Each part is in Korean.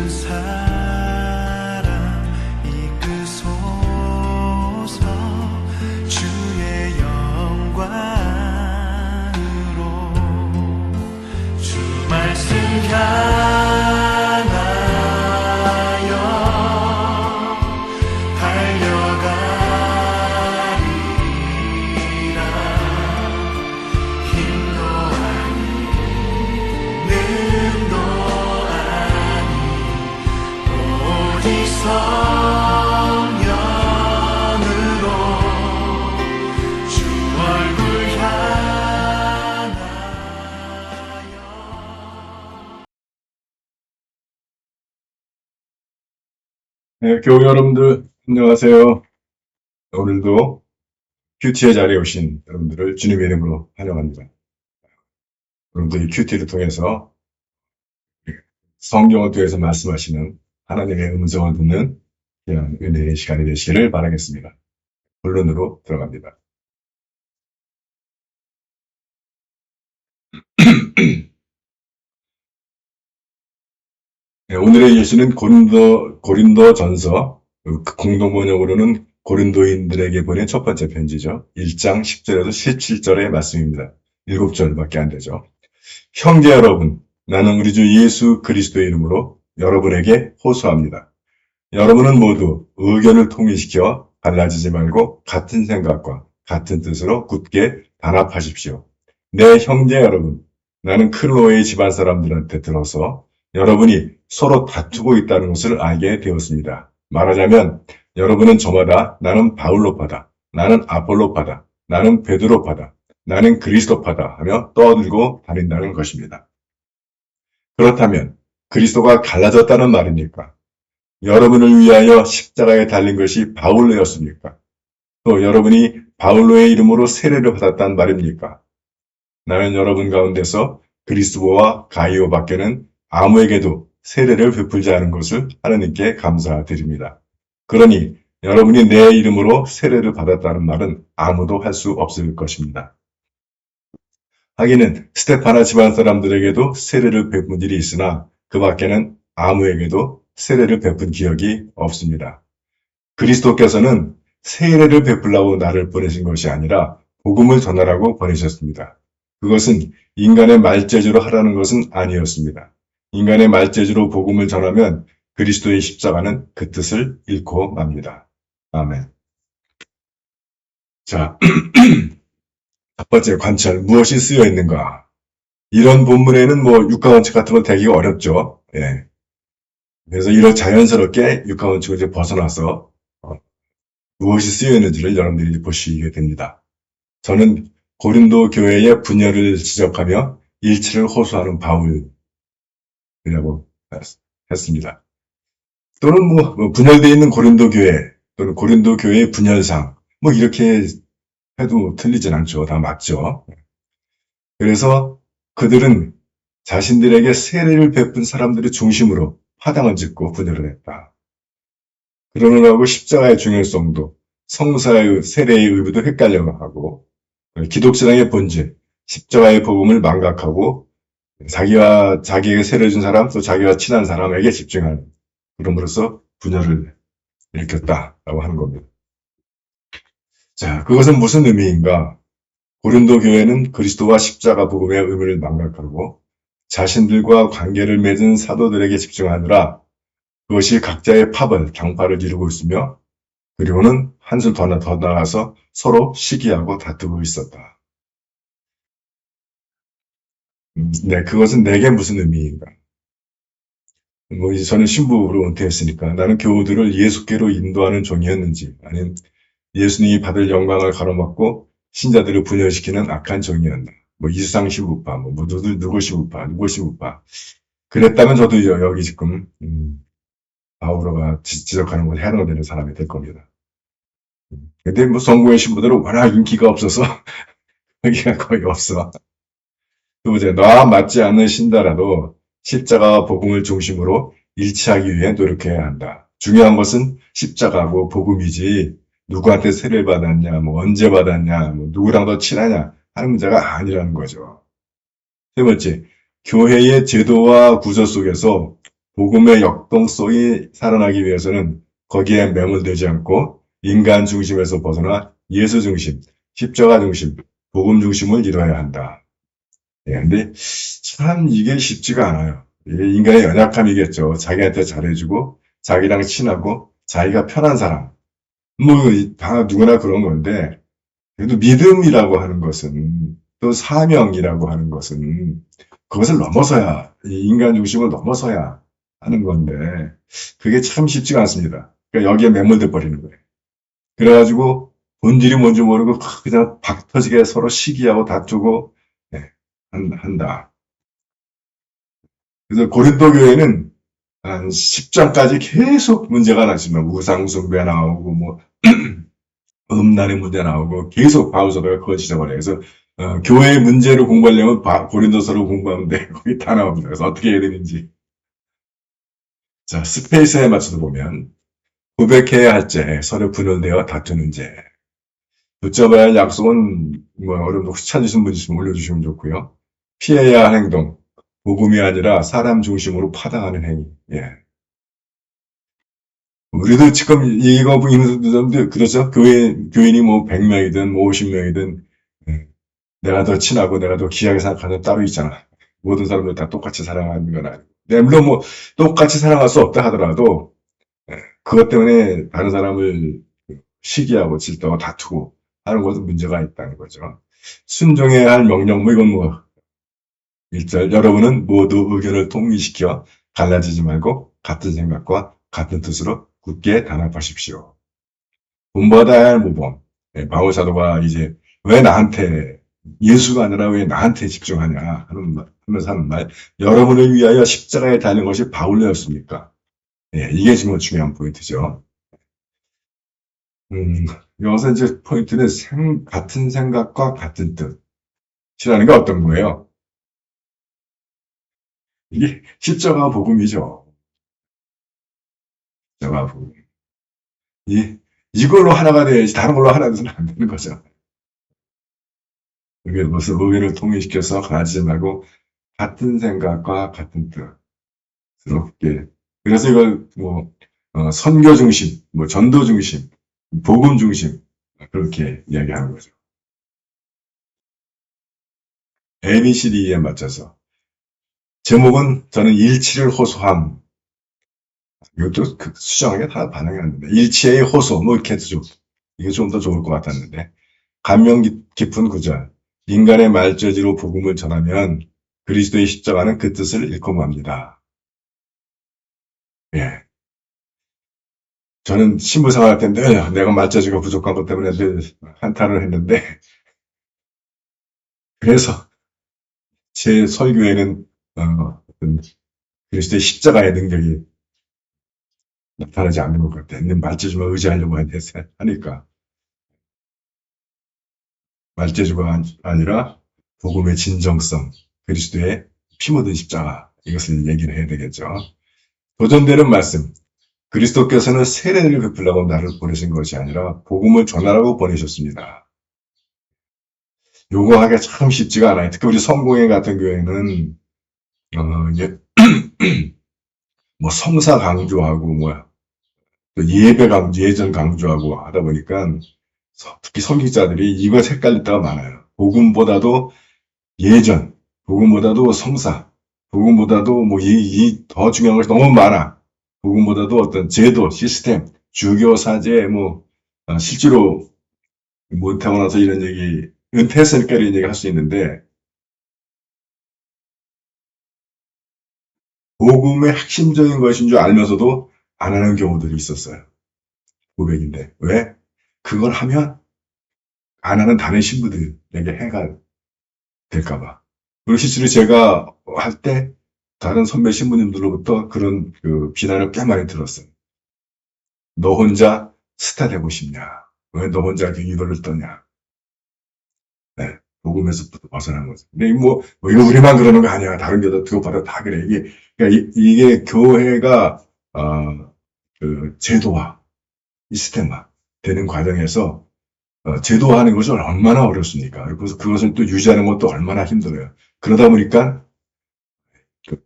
사랑 이끄소서 주의 영광으로 주 말씀 향하여 달려가리라. 힘도 아니 능도 아니 오직 성령으로 주 얼굴 향하여. 네, 교우 여러분들 안녕하세요. 오늘도 큐티의 자리에 오신 여러분들을 주님의 이름으로 환영합니다. 오늘도 이 큐티를 통해서 성경을 통해서 말씀하시는 하나님의 음성을 듣는 귀한 은혜의 시간이 되시기를 바라겠습니다. 본론으로 들어갑니다. 네, 오늘의 예시는 고린도전서, 공동 번역으로는 고린도인들에게 보낸 첫 번째 편지죠. 1장 10절에서 17절의 말씀입니다. 7절밖에 안 되죠. 형제 여러분, 나는 우리 주 예수 그리스도의 이름으로 여러분에게 호소합니다. 여러분은 모두 의견을 통일시켜 갈라지지 말고 같은 생각과 같은 뜻으로 굳게 단합하십시오. 내 형제 여러분, 나는 클로에의 집안 사람들한테 들어서 여러분이 서로 다투고 있다는 것을 알게 되었습니다. 말하자면 여러분은 저마다 나는 바울로파다, 나는 아폴로파다, 나는 베드로파다, 나는 그리스도파다 하며 떠들고 다닌다는 것입니다. 그렇다면 그리스도가 갈라졌다는 말입니까? 여러분을 위하여 십자가에 달린 것이 바울로였습니까? 또 여러분이 바울로의 이름으로 세례를 받았단 말입니까? 나는 여러분 가운데서 그리스도와 가이오 밖에는 아무에게도 세례를 베풀지 않은 것을 하나님께 감사드립니다. 그러니 여러분이 내 이름으로 세례를 받았다는 말은 아무도 할 수 없을 것입니다. 하기는 스테파나 집안 사람들에게도 세례를 베푼 일이 있으나 그 밖에는 아무에게도 세례를 베푼 기억이 없습니다. 그리스도께서는 세례를 베풀라고 나를 보내신 것이 아니라 복음을 전하라고 보내셨습니다. 그것은 인간의 말재주로 하라는 것은 아니었습니다. 인간의 말재주로 복음을 전하면 그리스도의 십자가는 그 뜻을 잃고 맙니다. 아멘. 자, 첫 번째 관찰, 무엇이 쓰여 있는가? 이런 본문에는 육가원칙 같은 건 되기가 어렵죠. 예. 그래서 이런 자연스럽게 육가원칙을 이제 벗어나서 무엇이 쓰여 있는지를 여러분들이 보시게 됩니다. 저는 고린도 교회의 분열을 지적하며 일치를 호소하는 바울이라고 했습니다. 또는 분열되어 있는 고린도 교회 또는 고린도 교회의 분열상 이렇게 해도 틀리진 않죠. 다 맞죠. 그래서 그들은 자신들에게 세례를 베푼 사람들의 중심으로 파당을 짓고 분열을 했다. 그러느라고 십자가의 중요성도 성사의 세례의 의미도 헷갈려하고 기독신앙의 본질, 십자가의 복음을 망각하고 자기에게 세례를 준 사람 또 자기와 친한 사람에게 집중하는 그럼으로써 분열을 일으켰다라고 하는 겁니다. 자, 그것은 무슨 의미인가? 고린도 교회는 그리스도와 십자가 복음의 의미를 망각하고 자신들과 관계를 맺은 사도들에게 집중하느라 그것이 각자의 당파를 이루고 있으며 그리고는 한술 더 나아가서 서로 시기하고 다투고 있었다. 네, 그것은 내게 무슨 의미인가? 이제 저는 신부로 은퇴했으니까 나는 교우들을 예수께로 인도하는 종이었는지 아니면 예수님이 받을 영광을 가로막고 신자들을 분열시키는 악한 종이었나? 이수상 신부파, 누구 신부파. 그랬다면 저도 여기 지금 바오로가 지적하는 것 해야 되는 사람이 될 겁니다. 근데 성공의 신부들은 워낙 인기가 없어서 여기가 거의 없어. 또 이제 나와 맞지 않는 신자라도 십자가와 복음을 중심으로 일치하기 위해 노력해야 한다. 중요한 것은 십자가고 복음이지 누구한테 세례를 받았냐, 언제 받았냐, 누구랑 더 친하냐 하는 문제가 아니라는 거죠. 세 번째, 교회의 제도와 구조 속에서 복음의 역동성이 살아나기 위해서는 거기에 매몰되지 않고 인간 중심에서 벗어나 예수 중심, 십자가 중심, 복음 중심을 이뤄야 한다. 예, 근데 참 이게 쉽지가 않아요. 이게 인간의 연약함이겠죠. 자기한테 잘해주고, 자기랑 친하고, 자기가 편한 사람. 뭐, 다 누구나 그런 건데, 그래도 믿음이라고 하는 것은, 또 사명이라고 하는 것은, 그것을 넘어서야, 이 인간 중심을 넘어서야 하는 건데, 그게 참 쉽지가 않습니다. 그러니까 여기에 매몰돼 버리는 거예요. 그래가지고, 본질이 뭔지 모르고, 그냥 박 터지게 서로 시기하고 다투고, 예, 한다. 그래서 고린도 교회는 한 10장까지 계속 문제가 났지만, 우상숭배 나오고, 뭐, 음란의 문제 나오고 계속 바울서가 그걸 지적을 해요. 그래서 교회의 문제를 공부하려면 고린도서를 공부하면 돼. 거기 다 나옵니다. 그래서 어떻게 해야 되는지. 자, 스페이스에 맞춰서 보면 고백해야 할 죄, 서로 분열되어 다투는 죄. 붙잡아야 할 약속은 뭐 어려움도 혹시 찾으신 분 있으면 올려주시면 좋고요. 피해야 할 행동, 복음이 아니라 사람 중심으로 파당하는 행위. 예. 우리도 지금 이거 있는 그렇죠? 교인이 뭐 100명이든 뭐 50명이든 내가 더 친하고 내가 더 귀하게 생각하는 따로 있잖아. 모든 사람들 다 똑같이 사랑하는 건 아니고. 네, 물론 뭐 똑같이 사랑할 수 없다 하더라도 그것 때문에 다른 사람을 시기하고 질투하고 다투고 하는 것은 문제가 있다는 거죠. 순종해야 할 명령, 뭐 이건 뭐 1절 여러분은 모두 의견을 통일시켜 갈라지지 말고 같은 생각과 같은 뜻으로 굳게 단합하십시오. 본받아야 할 모범. 바울 사도가 이제 왜 나한테 예수가 아니라 왜 나한테 집중하냐 하면서 하는 말. 여러분을 위하여 십자가에 달린 것이 바울이었습니까? 예, 이게 지금 중요한 포인트죠. 여기서 이제 포인트는 같은 생각과 같은 뜻이라는 게 어떤 거예요? 이게 십자가 복음이죠. 십자가 복음. 이걸로 하나가 돼야지 다른 걸로 하나 돼서는 안 되는 거죠. 이게 무슨 의견을 통일시켜서 가지 말고 같은 생각과 같은 뜻스럽게. 그래서 이걸 뭐 선교 중심, 뭐 전도 중심, 복음 중심 그렇게 이야기하는 거죠. ABCD에 맞춰서 제목은 저는 일치를 호소함. 이것도 수정하게 다 반응이 안 된다. 일치의 호소, 뭐 이렇게 해도 이게 좀 더 좋을 것 같았는데 감명 깊은 구절. 인간의 말재주로 복음을 전하면 그리스도의 십자가는 그 뜻을 잃고 맙니다. 예. 저는 신부 생활할 때인데 내가 말재주가 부족한 것 때문에 늘 한탄을 했는데 그래서 제 설교에는 어떤 그리스도의 십자가의 능력이 나타나지 않는 것 같아. 내 말재주만 의지하려고 하니까 말재주가 아니라 복음의 진정성, 그리스도의 피 묻은 십자가 이것을 얘기를 해야 되겠죠. 도전되는 말씀. 그리스도께서는 세례를 베풀라고 나를 보내신 것이 아니라 복음을 전하라고 보내셨습니다. 요거 하기가 참 쉽지가 않아요. 특히 우리 성공회 같은 교회는 이제 뭐 성사 강조하고 또 예배 강조, 예전 강조하고 하다 보니까 특히 선교자들이 이거 헷갈릴 때가 많아요. 복음보다도 예전, 복음보다도 성사, 복음보다도 뭐 더 중요한 것이 너무 많아. 복음보다도 어떤 제도, 시스템, 주교 사제, 실제로 못하고 나서 이런 얘기, 은퇴했으니까 이런 얘기 할 수 있는데, 복음의 핵심적인 것인 줄 알면서도 안 하는 경우들이 있었어요. 고백인데. 왜? 그걸 하면 안 하는 다른 신부들에게 해가 될까봐. 그리고 실제로 제가 할 때 다른 선배 신부님들로부터 그런 비난을 꽤 많이 들었어요. 너 혼자 스타 되고 싶냐? 왜 너 혼자 이렇게 이도를 떠냐? 네, 복음에서 벗어난 거죠. 근데 이거 우리만 그러는 거 아니야. 다른 교도 그것보다 다 그래. 그러니까 이게 교회가 제도화, 시스템화 되는 과정에서 제도화하는 것이 얼마나 어렵습니까? 그래서 그것을 또 유지하는 것도 얼마나 힘들어요. 그러다 보니까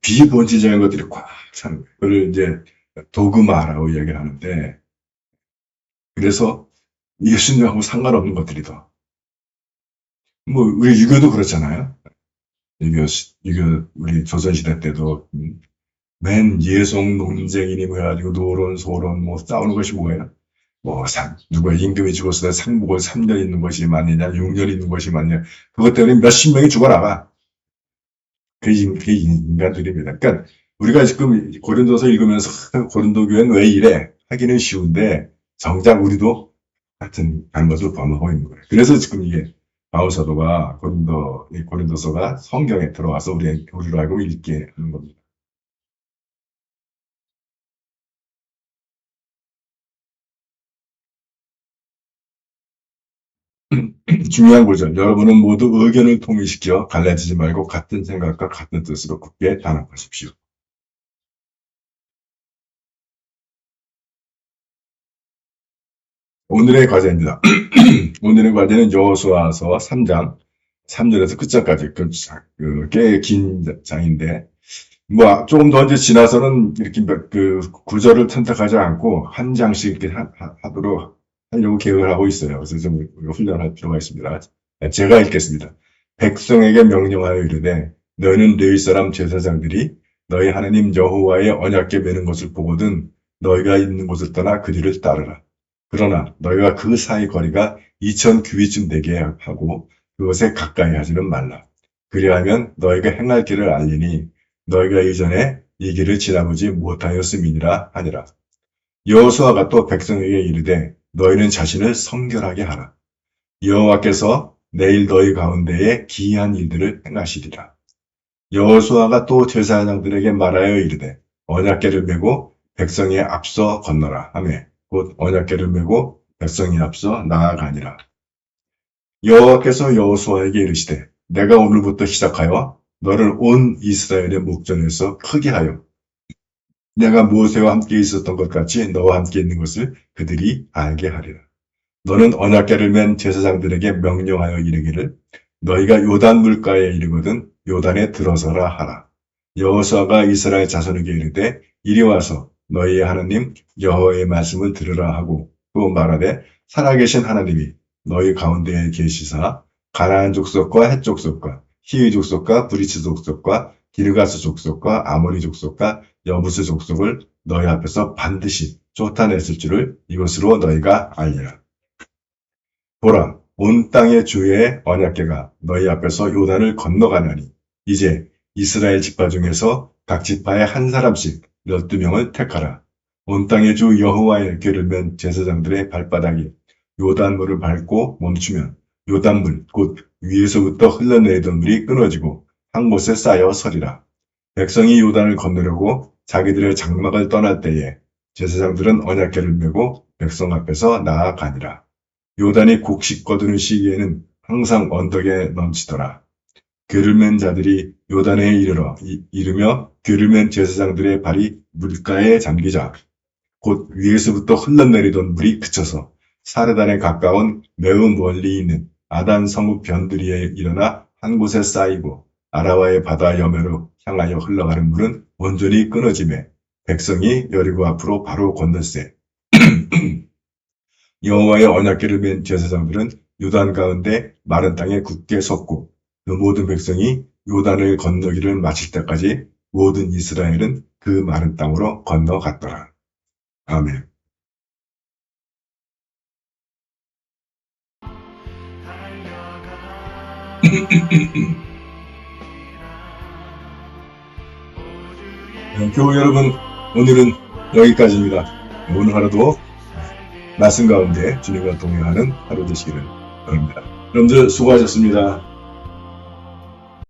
비본질적인 것들이 꽉 차는 거예요. 그걸 이제 도그마라고 이야기를 하는데, 그래서 예수님하고 상관없는 것들이 더. 뭐, 우리 유교도 그렇잖아요. 우리 조선시대 때도, 맨 예송 논쟁이니 뭐 해가지고 노론, 소론, 뭐 싸우는 것이 뭐예요? 뭐, 누가 임금이 죽었을 때 상복을 3년 있는 것이 맞느냐, 6년 있는 것이 맞느냐. 그것 때문에 몇십 명이 죽어나가. 그게 인간들입니다. 그러니까 우리가 지금 고린도서 읽으면서 고린도 교회는 왜 이래? 하기는 쉬운데 정작 우리도 같은 잘못을 범하고 있는 거예요. 그래서 지금 이게 바울 사도가 고린도서가 성경에 들어와서 우리로 알고 읽게 하는 겁니다. 중요한 구절. 여러분은 모두 의견을 통일시켜 갈라지지 말고 같은 생각과 같은 뜻으로 굳게 단합하십시오. 오늘의 과제입니다. 오늘의 과제는 여호수아서 3장 3절에서 끝장까지 꽤 긴 장인데 뭐 조금 더 이제 지나서는 이렇게 그 구절을 선택하지 않고 한 장씩 이렇게 하도록 하려고 계획을 하고 있어요. 그래서 좀 훈련할 필요가 있습니다. 제가 읽겠습니다. 백성에게 명령하여 이르되 너희는 레위 사람 제사장들이 너희 하나님 여호와의 언약궤 매는 것을 보거든 너희가 있는 곳을 떠나 그 뒤를 따르라. 그러나 너희가 그 사이 거리가 2000규빗쯤 되게 하고 그것에 가까이 하지는 말라. 그리하면 너희가 행할 길을 알리니 너희가 이전에 이 길을 지나보지 못하였음이니라 하니라. 여호수아가 또 백성에게 이르되 너희는 자신을 성결하게 하라. 여호와께서 내일 너희 가운데에 기이한 일들을 행하시리라. 여호수아가 또 제사장들에게 말하여 이르되 언약궤를 메고 백성에 앞서 건너라 하매 곧 언약궤를 메고 백성이 앞서 나아가니라. 여호와께서 여호수아에게 이르시되 내가 오늘부터 시작하여 너를 온 이스라엘의 목전에서 크게 하여 내가 모세와 함께 있었던 것 같이 너와 함께 있는 것을 그들이 알게 하리라. 너는 언약궤를 맨 제사장들에게 명령하여 이르기를 너희가 요단 물가에 이르거든 요단에 들어서라 하라. 여호수아가 이스라엘 자손에게 이르되 이리 와서 너희의 하나님 여호와의 말씀을 들으라 하고 또 말하되 살아계신 하나님이 너희 가운데에 계시사 가나안 족속과 헷 족속과 히위 족속과 브리스 족속과 기르가스 족속과 아모리 족속과 여부스 족속을 너희 앞에서 반드시 쫓아냈을 줄을 이것으로 너희가 알리라. 보라, 온 땅의 주의 언약궤가 너희 앞에서 요단을 건너가나니 이제 이스라엘 지파 중에서 각 지파에 한 사람씩 12명을 택하라. 온 땅의 주 여호와의 궤를 맨 제사장들의 발바닥이 요단물을 밟고 멈추면 요단물 곧 위에서부터 흘러내리던 물이 끊어지고 한 곳에 쌓여 서리라. 백성이 요단을 건너려고 자기들의 장막을 떠날 때에 제사장들은 언약궤를 메고 백성 앞에서 나아가니라. 요단이 곡식 거두는 시기에는 항상 언덕에 넘치더라. 궤를 맨 자들이 요단에 이르며 궤를 맨 제사장들의 발이 물가에 잠기자 곧 위에서부터 흘러내리던 물이 그쳐서 사르단에 가까운 매우 멀리 있는 아단 성읍 변두리에 일어나 한 곳에 쌓이고 아라와의 바다 여매로 향하여 흘러가는 물은 온전히 끊어지매 백성이 여리고 앞으로 바로 건널세. 여호와의 언약궤를 맨 제사장들은 요단 가운데 마른 땅에 굳게 섰고 그 모든 백성이 요단을 건너기를 마칠 때까지 모든 이스라엘은 그 마른 땅으로 건너갔더라. 아멘. 교우 여러분, 오늘은 여기까지입니다. 오늘 하루도 말씀 가운데 주님과 동행하는 하루 되시기를 바랍니다. 여러분들 수고하셨습니다.